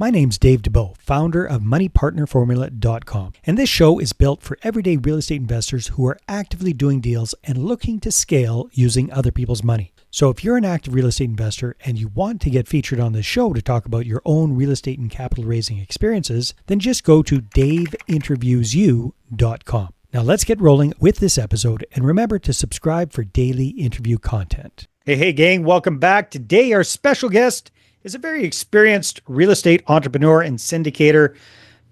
My name's Dave DeBow, founder of MoneyPartnerFormula.com, and this show is built for everyday real estate investors who are actively doing deals and looking to scale using other people's money. So if you're an active real estate investor and you want to get featured on this show to talk about your own real estate and capital raising experiences, then just go to daveinterviewsyou.com. Now let's get rolling with this episode, and remember to subscribe for daily interview content. Hey gang, welcome back. Today our special guest is a very experienced real estate entrepreneur and syndicator.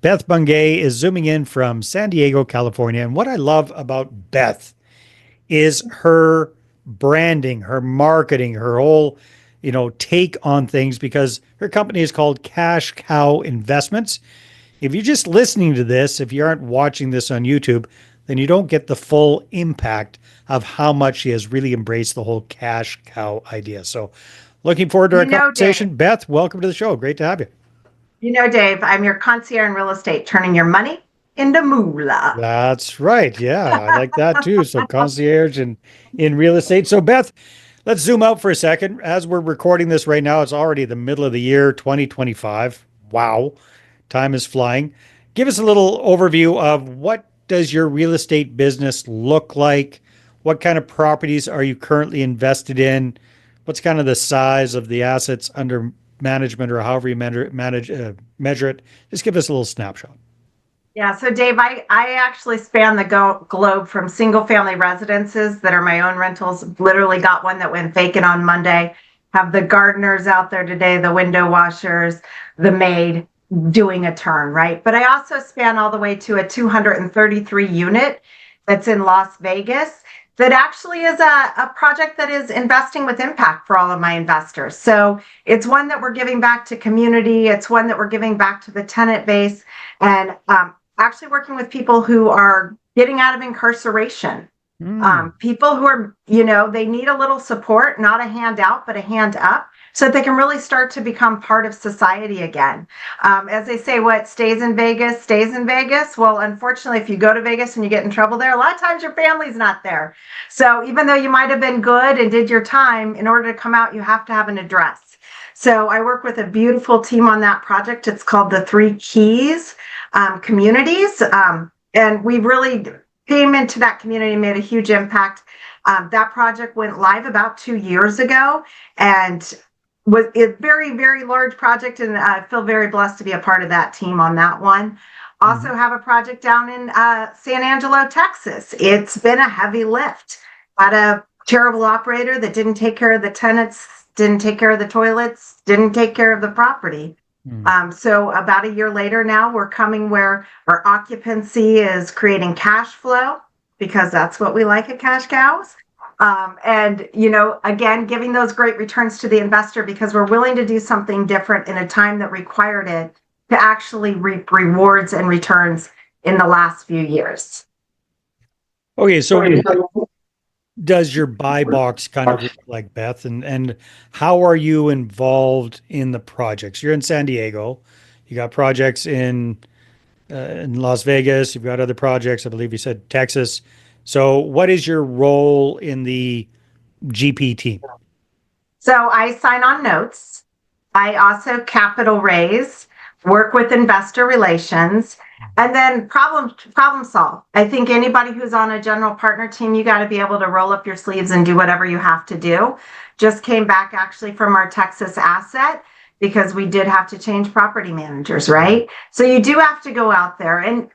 Beth Bungay is zooming in from San Diego, California. And what I love about Beth is her branding, her marketing, her whole, take on things, because her company is called Cash Cow Investments. If you're just listening to this, if you aren't watching this on YouTube, then you don't get the full impact of how much she has really embraced the whole cash cow idea. So looking forward to our conversation. Dave, Beth, welcome to the show. Great to have you. Dave, I'm your concierge in real estate, turning your money into moolah. That's right. Yeah, I like that too. So concierge in real estate. So Beth, let's zoom out for a second. As we're recording this right now, it's already the middle of the year, 2025. Wow. Time is flying. Give us a little overview of what does your real estate business look like? What kind of properties are you currently invested in? What's kind of the size of the assets under management, or however you measure it? Just give us a little snapshot. Yeah, so Dave, I actually span the globe from single family residences that are my own rentals. Literally got one that went vacant on Monday. Have the gardeners out there today, the window washers, the maid doing a turn, right? But I also span all the way to a 233 unit that's in Las Vegas. That actually is a project that is investing with impact for all of my investors. So it's one that we're giving back to community. It's one that we're giving back to the tenant base, and actually working with people who are getting out of incarceration. People who are, they need a little support, not a hand out, but a hand up, so that they can really start to become part of society again. As they say, what stays in Vegas stays in Vegas. Well, unfortunately, if you go to Vegas and you get in trouble there, a lot of times your family's not there. So even though you might have been good and did your time, in order to come out, you have to have an address. So I work with a beautiful team on that project. It's called the Three Keys Communities. And we really came into that community and made a huge impact. That project went live about 2 years ago, and was a very, very large project, and I feel very blessed to be a part of that team on that one. Also have a project down in San Angelo, Texas. It's been a heavy lift. Had a terrible operator that didn't take care of the tenants, didn't take care of the toilets, didn't take care of the property. So about a year later now, we're coming where our occupancy is creating cash flow, because that's what we like at Cash Cows. And, again, giving those great returns to the investor, because we're willing to do something different in a time that required it to actually reap rewards and returns in the last few years. Okay, so what does your buy box kind of look like, Beth? And how are you involved in the projects? You're in San Diego. You got projects in Las Vegas. You've got other projects. I believe you said Texas. So what is your role in the GP team? So I sign on notes. I also capital raise, work with investor relations, and then problem solve. I think anybody who's on a general partner team, you got to be able to roll up your sleeves and do whatever you have to do. Just came back actually from our Texas asset, because we did have to change property managers, right? So you do have to go out there, and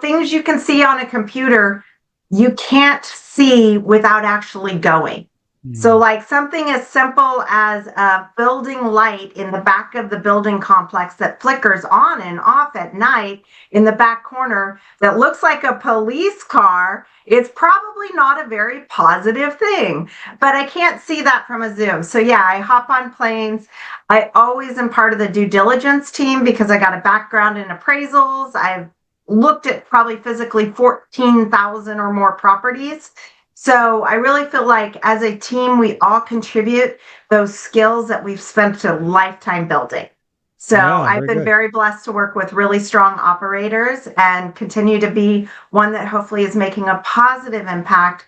things you can see on a computer, you can't see without actually going. So like something as simple as a building light in the back of the building complex that flickers on and off at night in the back corner that looks like a police car, it's probably not a very positive thing, but I can't see that from a Zoom. So yeah, I hop on planes. I always am part of the due diligence team, because I got a background in appraisals. I've looked at probably physically 14,000 or more properties. So I really feel like as a team, we all contribute those skills that we've spent a lifetime building. So I've been very blessed to work with really strong operators and continue to be one that hopefully is making a positive impact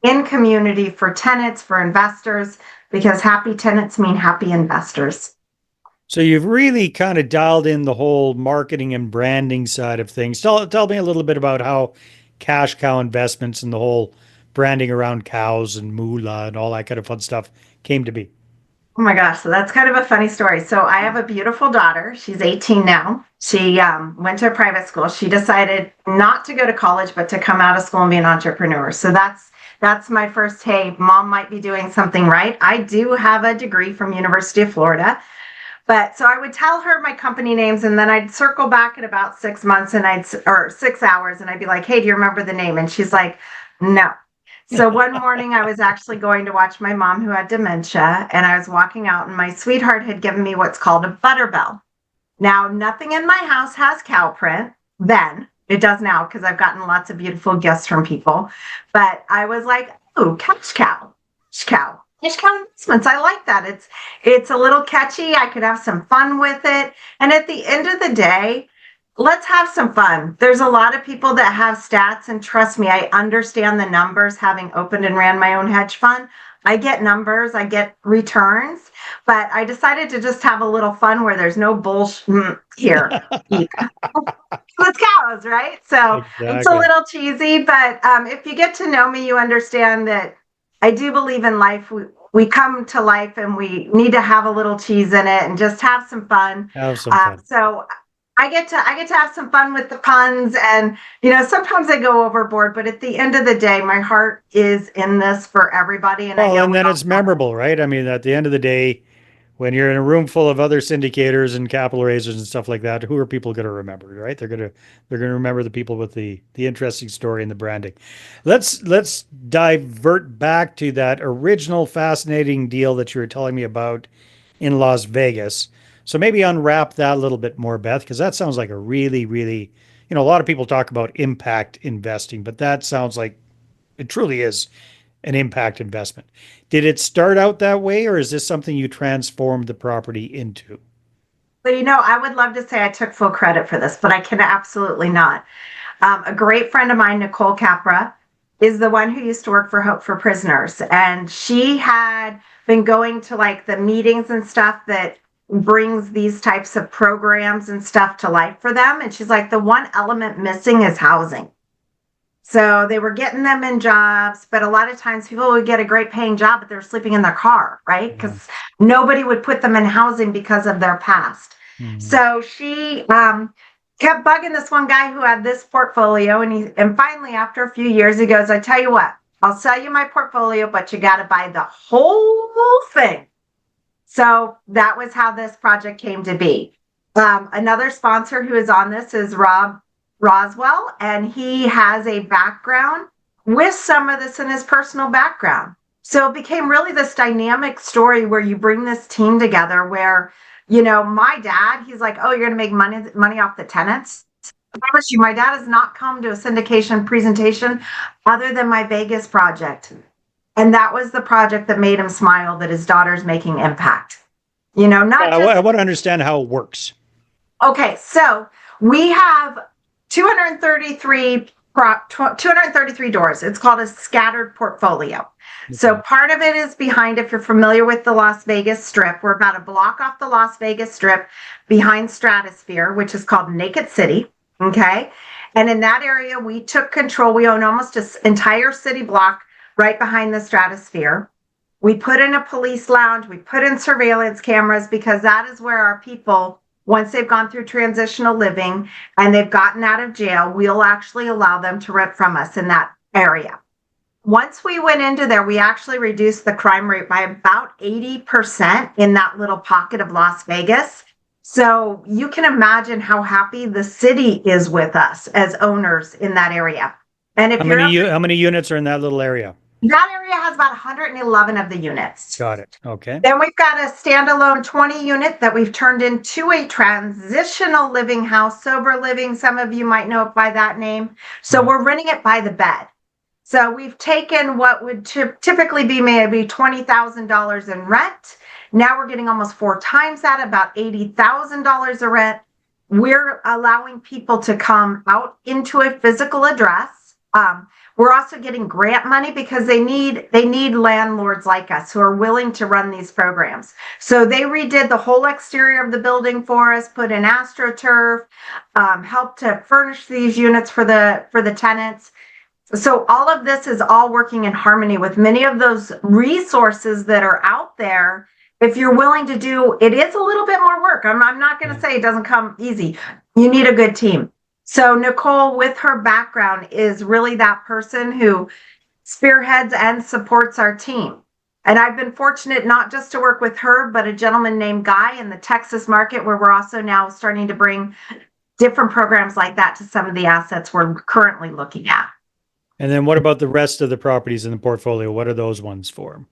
in community for tenants, for investors, because happy tenants mean happy investors. So you've really kind of dialed in the whole marketing and branding side of things. Tell me a little bit about how cash cow investments and the whole branding around cows and moolah and all that kind of fun stuff came to be. Oh my gosh, so that's kind of a funny story. So I have a beautiful daughter. She's 18 now. She went to a private school. She decided not to go to college, but to come out of school and be an entrepreneur. So that's my first, hey, mom might be doing something right. I do have a degree from University of Florida. But so I would tell her my company names, and then I'd circle back in about 6 months or 6 hours, and I'd be like, hey, do you remember the name? And she's like, no. So one morning I was actually going to watch my mom who had dementia, and I was walking out, and my sweetheart had given me what's called a butter bell. Now, nothing in my house has cow print then. It does now because I've gotten lots of beautiful gifts from people. But I was like, oh, cash cow, cash cow. Cash cow investments. I like that. It's a little catchy. I could have some fun with it. And at the end of the day, let's have some fun. There's a lot of people that have stats, and trust me, I understand the numbers having opened and ran my own hedge fund. I get numbers, I get returns, but I decided to just have a little fun where there's no bullshit here. It's cows, right? So it's a Exactly. little cheesy, but if you get to know me, you understand that I do believe in life. We come to life and we need to have a little cheese in it and just have some fun. Have some fun. So I get to have some fun with the puns, and sometimes I go overboard, but at the end of the day, my heart is in this for everybody, and I Well, know and we then all it's memorable, right? I mean, at the end of the day, when you're in a room full of other syndicators and capital raisers and stuff like that, who are people going to remember, right? They're going to remember the people with the interesting story and the branding. Let's divert back to that original fascinating deal that you were telling me about in Las Vegas. So maybe unwrap that a little bit more, Beth, because that sounds like a really, really, a lot of people talk about impact investing, but that sounds like it truly is an impact investment. Did it start out that way, or is this something you transformed the property into? So, I would love to say I took full credit for this, but I can absolutely not. A great friend of mine, Nicole Capra, is the one who used to work for Hope for Prisoners. And she had been going to like the meetings and stuff that brings these types of programs and stuff to life for them. And she's like, the one element missing is housing. So they were getting them in jobs, but a lot of times people would get a great paying job, but they're sleeping in their car, right? Yeah. Because nobody would put them in housing because of their past. Mhm. So she kept bugging this one guy who had this portfolio, and finally after a few years he goes, I tell you what, I'll sell you my portfolio, but you got to buy the whole thing. So that was how this project came to be. Another sponsor who is on this is Rob Roswell, and he has a background with some of this in his personal background. So it became really this dynamic story where you bring this team together where, my dad, he's like, oh, you're going to make money off the tenants. I promise you, my dad has not come to a syndication presentation other than my Vegas project. And that was the project that made him smile, that his daughter's making impact. Not Yeah, just, I want to understand how it works. okay, so we have 233 233 doors. It's called a scattered portfolio. So Okay. part of it is behind, if you're familiar with the Las Vegas Strip, we're about a block off the Las Vegas Strip behind Stratosphere, which is called Naked City. Okay. And in that area, we took control. We own almost an entire city block right behind the Stratosphere. We put in a police lounge. We put in surveillance cameras because that is where our people, once they've gone through transitional living and they've gotten out of jail, we'll actually allow them to rent from us in that area. Once we went into there, we actually reduced the crime rate by about 80% in that little pocket of Las Vegas. So you can imagine how happy the city is with us as owners in that area. And if you're How many units are in that little area? that area has about 111 of the units. Got it. Okay. Then we've got a standalone 20 unit that we've turned into a transitional living house, sober living. Some of you might know it by that name. So we're renting it by the bed. So we've taken what would typically be maybe $20,000 in rent. Now we're getting almost 4 times that, about $80,000 of rent. We're allowing people to come out into a physical address. We're also getting grant money because they need landlords like us who are willing to run these programs. So they redid the whole exterior of the building for us, put in AstroTurf, helped to furnish these units for the tenants. So all of this is all working in harmony with many of those resources that are out there. If you're willing to do, it is a little bit more work. I'm not going to say it doesn't come easy. You need a good team. So Nicole, with her background, is really that person who spearheads and supports our team. And I've been fortunate not just to work with her, but a gentleman named Guy in the Texas market, where we're also now starting to bring different programs like that to some of the assets we're currently looking at. And then what about the rest of the properties in the portfolio? What are those ones for?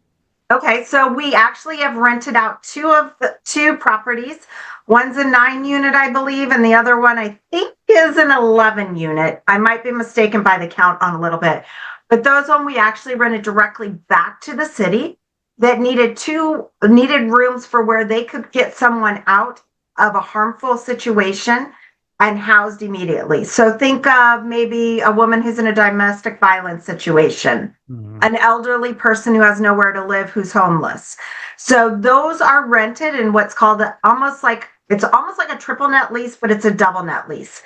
Okay, so we actually have rented out two properties. One's a 9-unit, I believe, and the other one I think is an 11-unit. I might be mistaken by the count on a little bit. But those one we actually rented directly back to the city that needed rooms for where they could get someone out of a harmful situation and housed immediately. So think of maybe a woman who's in a domestic violence situation, an elderly person who has nowhere to live, who's homeless. So those are rented in what's called almost like a triple net lease, but it's a double net lease.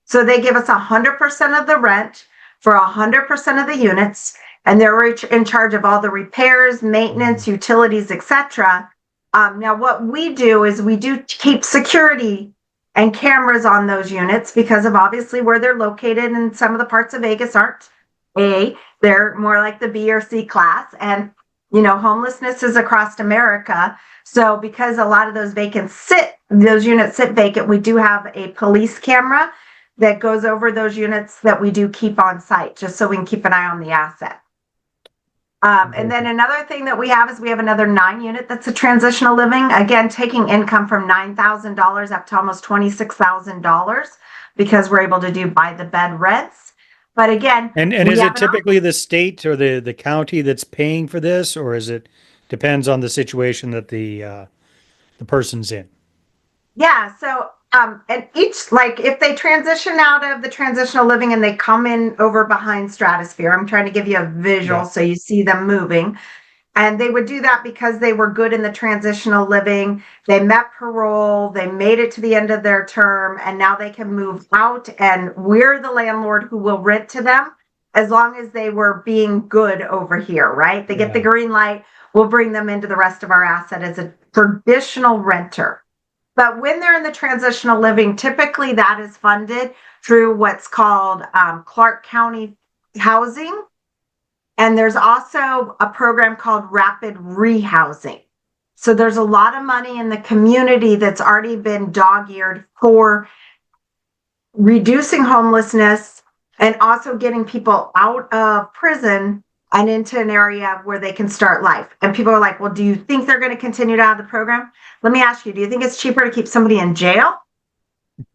So they give us 100% of the rent for 100% of the units, and they're in charge of all the repairs, maintenance, utilities, etc. Now, what we do is we do keep security and cameras on those units because of obviously where they're located, and some of the parts of Vegas aren't A, they're more like the B or C class. And, homelessness is across America. So because a lot of those units sit vacant, we do have a police camera that goes over those units that we do keep on site, just so we can keep an eye on the asset. And then another thing that we have is we have another 9-unit that's a transitional living, again, taking income from $9,000 up to almost $26,000 because we're able to do by the bed rents. But again, and is it typically the state or the county that's paying for this, or is it depends on the situation that the person's in? Yeah, so and each, like, if they transition out of the transitional living and they come in over behind Stratosphere, I'm trying to give you a visual so you see them moving. And they would do that because they were good in the transitional living. They met parole, they made it to the end of their term, and now they can move out. And we're the landlord who will rent to them as long as they were being good over here, right? They get the green light, we'll bring them into the rest of our asset as a traditional renter. But when they're in the transitional living, typically that is funded through what's called Clark County Housing. And there's also a program called Rapid Rehousing. So there's a lot of money in the community that's already been dog-eared for reducing homelessness and also getting people out of prison and into an area where they can start life. And people are like, well, do you think they're going to continue to have the program? Let me ask you, do you think it's cheaper to keep somebody in jail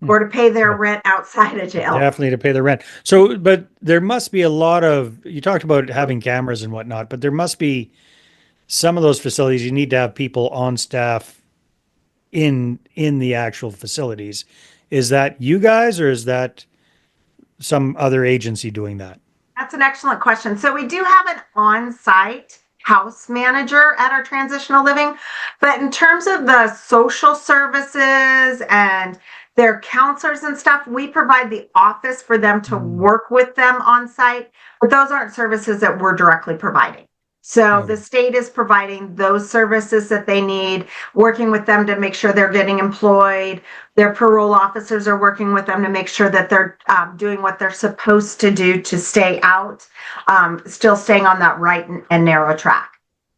or to pay their rent outside of jail? Definitely to pay the rent. So, but there must be a lot of, you talked about having cameras and whatnot, but there must be some of those facilities you need to have people on staff in the actual facilities. Is that you guys, or is that some other agency doing that? That's an excellent question. So we do have an on-site house manager at our transitional living, but in terms of the social services and their counselors and stuff, we provide the office for them to work with them on site, but those aren't services that we're directly providing. So the state is providing those services that they need, working with them to make sure they're getting employed. Their parole officers are working with them to make sure that they're doing what they're supposed to do to stay out, still staying on that right and narrow track.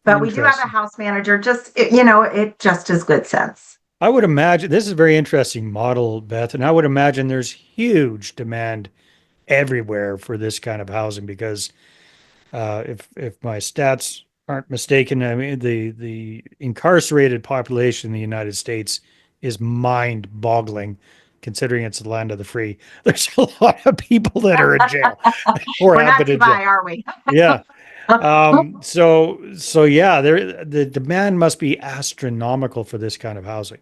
But we do have a house manager, it just is good sense. I would imagine this is a very interesting model, Beth, and I would imagine there's huge demand everywhere for this kind of housing because if my stats aren't mistaken, I mean the incarcerated population in the United States is mind-boggling, considering it's the land of the free. There's a lot of people that are in jail or We're have not been in Dubai, jail. are we? Yeah. So yeah, the demand must be astronomical for this kind of housing.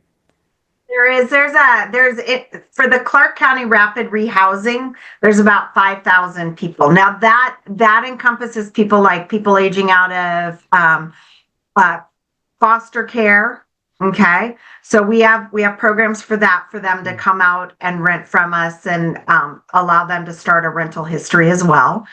There's it for the Clark County Rapid Rehousing. There's about 5,000 people. Now that encompasses people aging out of uh, foster care. Okay, so we have programs for that for them to come out and rent from us and allow them to start a rental history as well.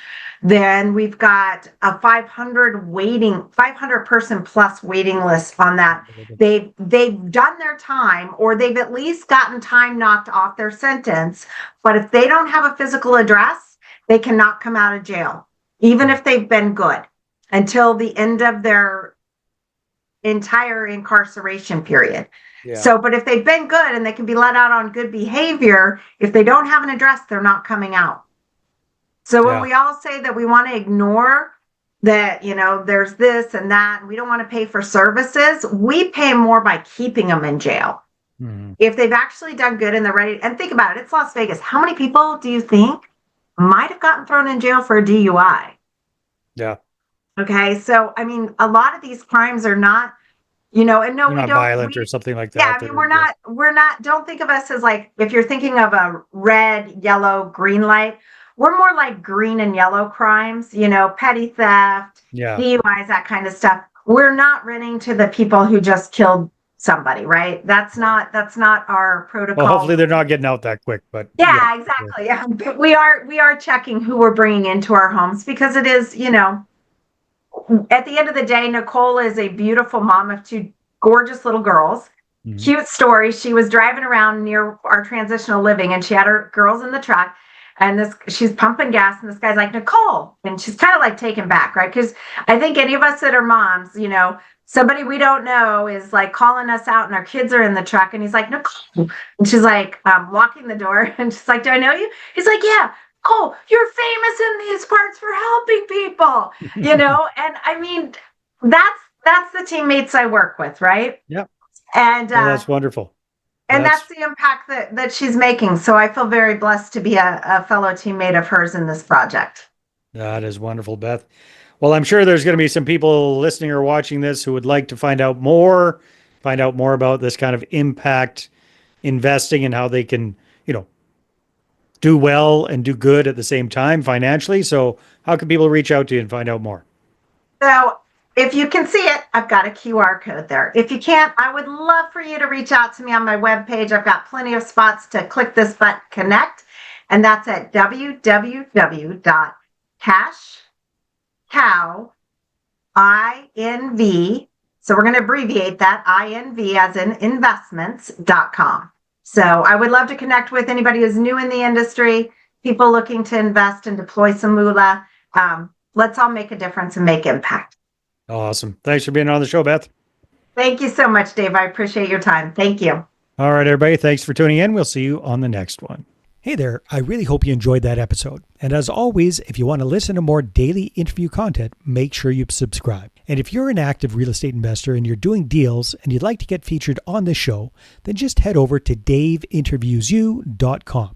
Then we've got a 500 person plus waiting list on that. They've done their time, or they've at least gotten time knocked off their sentence. But if they don't have a physical address, they cannot come out of jail, even if they've been good, until the end of their entire incarceration period. Yeah. So, but if they've been good and they can be let out on good behavior, if they don't have an address, they're not coming out. So when we all say that we want to ignore that, there's this and that, and we don't want to pay for services, we pay more by keeping them in jail. Mm-hmm. If they've actually done good and they're ready, and think about it, it's Las Vegas. How many people do you think might have gotten thrown in jail for a DUI? Yeah. Okay. So, I mean, a lot of these crimes are not, and no, They're we not don't violent or something like that. Yeah, I mean, we're not, don't think of us as like, if you're thinking of a red, yellow, green light, we're more like green and yellow crimes, petty theft, DUIs, that kind of stuff. We're not renting to the people who just killed somebody, right? That's not our protocol. Well, hopefully they're not getting out that quick, but yeah, exactly. Yeah. But we are checking who we're bringing into our homes, because it is, at the end of the day, Nicole is a beautiful mom of two gorgeous little girls. Mm-hmm. Cute story. She was driving around near our transitional living, and she had her girls in the truck, and she's pumping gas, and this guy's like, Nicole, and she's kind of like taken back, right? Because I think any of us that are moms, somebody we don't know is like calling us out, and our kids are in the truck, and he's like, Nicole, and she's like walking the door, and she's like, do I know you? He's like, yeah. Oh, you're famous in these parts for helping people, and I mean, that's the teammates I work with, right? Yep. And that's wonderful. And that's the impact that she's making. So I feel very blessed to be a fellow teammate of hers in this project. That is wonderful, Beth. Well, I'm sure there's going to be some people listening or watching this who would like to find out more about this kind of impact investing and how they can, do well and do good at the same time financially. So how can people reach out to you and find out more? So if you can see it, I've got a QR code there. If you can't, I would love for you to reach out to me on my webpage. I've got plenty of spots to click this button, connect, and that's at www.cashcowinv. So we're going to abbreviate that, INV as in investments.com. So I would love to connect with anybody who's new in the industry, people looking to invest and deploy some moolah. Let's all make a difference and make impact. Awesome. Thanks for being on the show, Beth. Thank you so much, Dave. I appreciate your time. Thank you. All right, everybody. Thanks for tuning in. We'll see you on the next one. Hey there. I really hope you enjoyed that episode. And as always, if you want to listen to more daily interview content, make sure you subscribe. And if you're an active real estate investor and you're doing deals and you'd like to get featured on this show, then just head over to daveinterviewsyou.com.